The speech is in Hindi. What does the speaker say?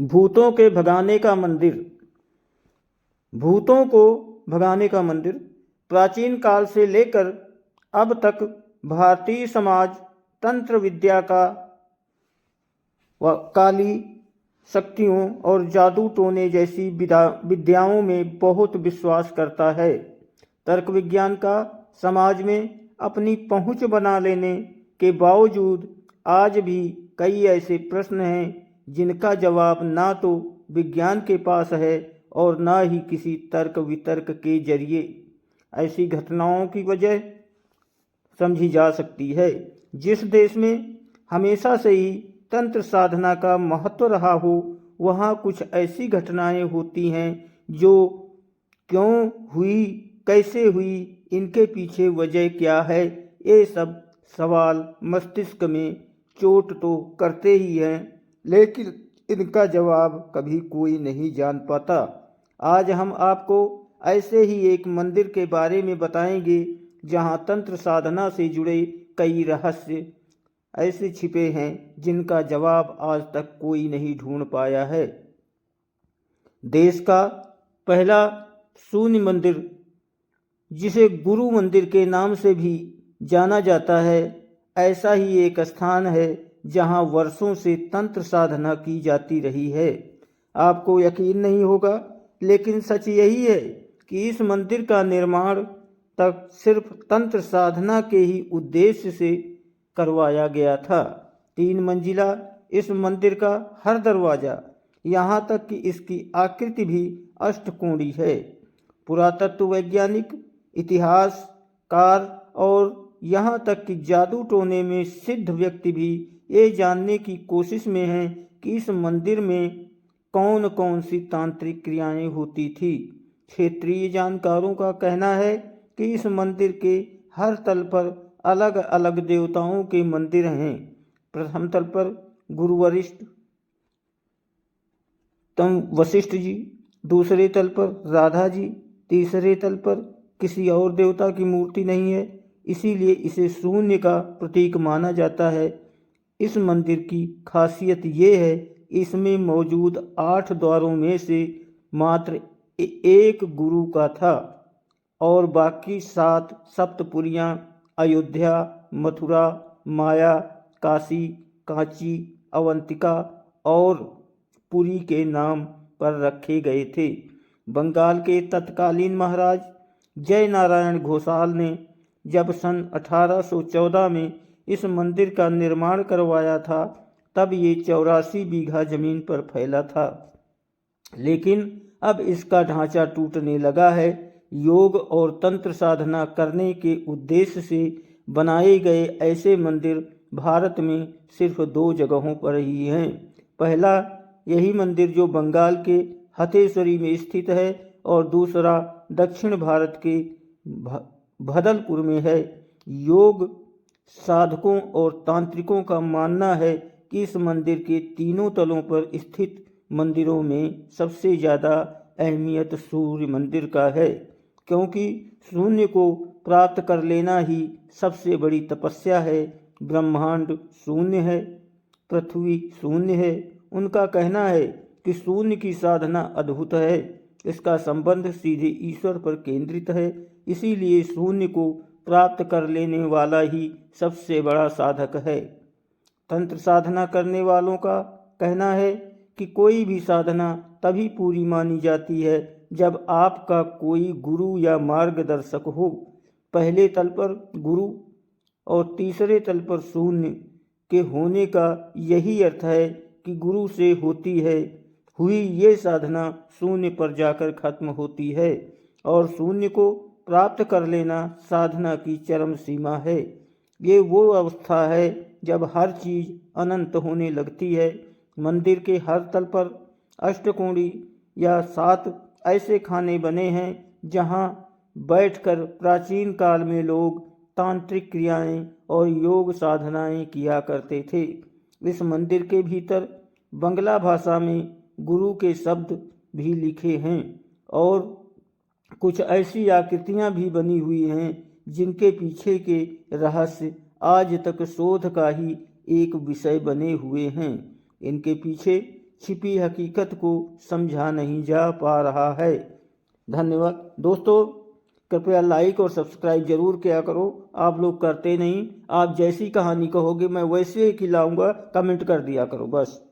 भूतों के भगाने का मंदिर। भूतों को भगाने का मंदिर प्राचीन काल से लेकर अब तक भारतीय समाज तंत्र विद्या का काली शक्तियों और जादू टोने जैसी विद्याओं में बहुत विश्वास करता है। तर्क विज्ञान का समाज में अपनी पहुंच बना लेने के बावजूद आज भी कई ऐसे प्रश्न हैं जिनका जवाब ना तो विज्ञान के पास है और ना ही किसी तर्क वितर्क के जरिए ऐसी घटनाओं की वजह समझी जा सकती है। जिस देश में हमेशा से ही तंत्र साधना का महत्व रहा हो, वहाँ कुछ ऐसी घटनाएं होती हैं जो क्यों हुई, कैसे हुई, इनके पीछे वजह क्या है, ये सब सवाल मस्तिष्क में चोट तो करते ही हैं, लेकिन इनका जवाब कभी कोई नहीं जान पाता। आज हम आपको ऐसे ही एक मंदिर के बारे में बताएंगे जहां तंत्र साधना से जुड़े कई रहस्य ऐसे छिपे हैं जिनका जवाब आज तक कोई नहीं ढूंढ पाया है। देश का पहला शून्य मंदिर, जिसे गुरु मंदिर के नाम से भी जाना जाता है, ऐसा ही एक स्थान है जहां वर्षों से तंत्र साधना की जाती रही है। आपको यकीन नहीं होगा, लेकिन सच यही है कि इस मंदिर का निर्माण तक सिर्फ तंत्र साधना के ही उद्देश्य से करवाया गया था। 3 मंजिला इस मंदिर का हर दरवाजा, यहाँ तक कि इसकी आकृति भी अष्टकोणीय है। पुरातत्व वैज्ञानिक, इतिहासकार और यहाँ तक कि जादू टोने में सिद्ध व्यक्ति भी ये जानने की कोशिश में हैं कि इस मंदिर में कौन कौन सी तांत्रिक क्रियाएं होती थी। क्षेत्रीय जानकारों का कहना है कि इस मंदिर के हर तल पर अलग अलग देवताओं के मंदिर हैं। प्रथम तल पर गुरु वशिष्ठ वशिष्ठ जी, दूसरे तल पर राधा जी, तीसरे तल पर किसी और देवता की मूर्ति नहीं है, इसीलिए इसे शून्य का प्रतीक माना जाता है। इस मंदिर की खासियत ये है, इसमें मौजूद 8 द्वारों में से मात्र एक गुरु का था और बाकी 7 सप्तपुरियाँ अयोध्या, मथुरा, माया, काशी, कांची, अवंतिका और पुरी के नाम पर रखे गए थे। बंगाल के तत्कालीन महाराज जय नारायण घोषाल ने जब सन 1814 में इस मंदिर का निर्माण करवाया था, तब ये 84 बीघा जमीन पर फैला था, लेकिन अब इसका ढांचा टूटने लगा है। योग और तंत्र साधना करने के उद्देश्य से बनाए गए ऐसे मंदिर भारत में सिर्फ 2 जगहों पर ही हैं। पहला यही मंदिर जो बंगाल के हथेश्वरी में स्थित है और दूसरा दक्षिण भारत के भदलपुर में है। योग साधकों और तांत्रिकों का मानना है कि इस मंदिर के तीनों तलों पर स्थित मंदिरों में सबसे ज़्यादा अहमियत सूर्य मंदिर का है, क्योंकि शून्य को प्राप्त कर लेना ही सबसे बड़ी तपस्या है। ब्रह्मांड शून्य है, पृथ्वी शून्य है। उनका कहना है कि शून्य की साधना अद्भुत है, इसका संबंध सीधे ईश्वर पर केंद्रित है, इसीलिए शून्य को प्राप्त कर लेने वाला ही सबसे बड़ा साधक है। तंत्र साधना करने वालों का कहना है कि कोई भी साधना तभी पूरी मानी जाती है जब आपका कोई गुरु या मार्गदर्शक हो। पहले तल पर गुरु और तीसरे तल पर शून्य के होने का यही अर्थ है कि गुरु से होती है हुई ये साधना शून्य पर जाकर खत्म होती है और शून्य को प्राप्त कर लेना साधना की चरम सीमा है। ये वो अवस्था है जब हर चीज़ अनंत होने लगती है। मंदिर के हर तल पर अष्टकोणी या 7 ऐसे खाने बने हैं जहां बैठकर प्राचीन काल में लोग तांत्रिक क्रियाएं और योग साधनाएं किया करते थे। इस मंदिर के भीतर बंगला भाषा में गुरु के शब्द भी लिखे हैं और कुछ ऐसी आकृतियां भी बनी हुई हैं जिनके पीछे के रहस्य आज तक शोध का ही एक विषय बने हुए हैं। इनके पीछे छिपी हकीकत को समझा नहीं जा पा रहा है। धन्यवाद दोस्तों, कृपया लाइक और सब्सक्राइब जरूर किया करो। आप लोग करते नहीं। आप जैसी कहानी कहोगे मैं वैसे ही खिलाऊंगा, कमेंट कर दिया करो बस।